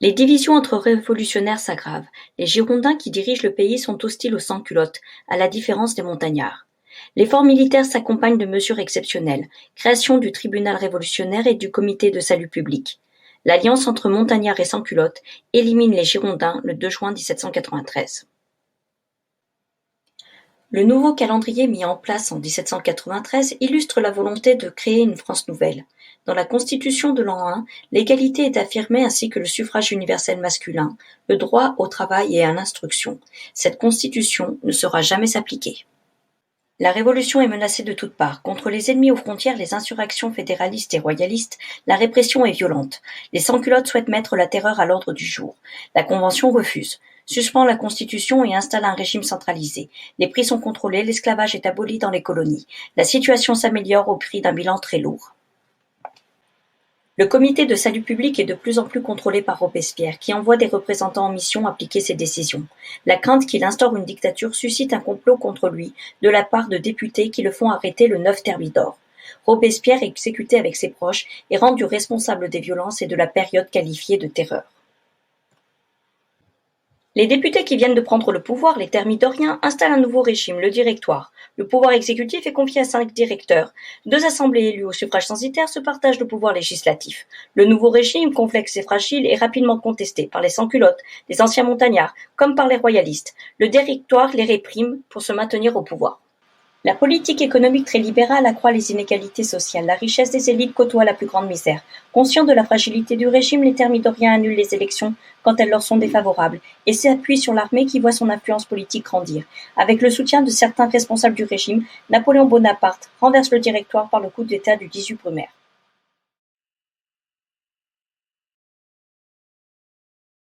Les divisions entre révolutionnaires s'aggravent. Les Girondins qui dirigent le pays sont hostiles aux sans-culottes, à la différence des montagnards. L'effort militaire s'accompagne de mesures exceptionnelles, création du tribunal révolutionnaire et du comité de salut public. L'alliance entre montagnards et sans-culottes élimine les Girondins le 2 juin 1793. Le nouveau calendrier mis en place en 1793 illustre la volonté de créer une France nouvelle. Dans la Constitution de l'an 1, l'égalité est affirmée ainsi que le suffrage universel masculin, le droit au travail et à l'instruction. Cette Constitution ne sera jamais appliquée. La Révolution est menacée de toutes parts. Contre les ennemis aux frontières, les insurrections fédéralistes et royalistes, la répression est violente. Les sans-culottes souhaitent mettre la terreur à l'ordre du jour. La Convention refuse, suspend la Constitution et installe un régime centralisé. Les prix sont contrôlés, l'esclavage est aboli dans les colonies. La situation s'améliore au prix d'un bilan très lourd. Le comité de salut public est de plus en plus contrôlé par Robespierre, qui envoie des représentants en mission appliquer ses décisions. La crainte qu'il instaure une dictature suscite un complot contre lui de la part de députés qui le font arrêter le 9 Thermidor. Robespierre est exécuté avec ses proches et rendu responsable des violences et de la période qualifiée de terreur. Les députés qui viennent de prendre le pouvoir, les thermidoriens, installent un nouveau régime, le directoire. Le pouvoir exécutif est confié à 5 directeurs. 2 assemblées élues au suffrage censitaire se partagent le pouvoir législatif. Le nouveau régime, complexe et fragile, est rapidement contesté par les sans-culottes, les anciens montagnards, comme par les royalistes. Le directoire les réprime pour se maintenir au pouvoir. La politique économique très libérale accroît les inégalités sociales. La richesse des élites côtoie la plus grande misère. Conscients de la fragilité du régime, les thermidoriens annulent les élections quand elles leur sont défavorables et s'appuient sur l'armée qui voit son influence politique grandir. Avec le soutien de certains responsables du régime, Napoléon Bonaparte renverse le directoire par le coup d'État du 18 Brumaire.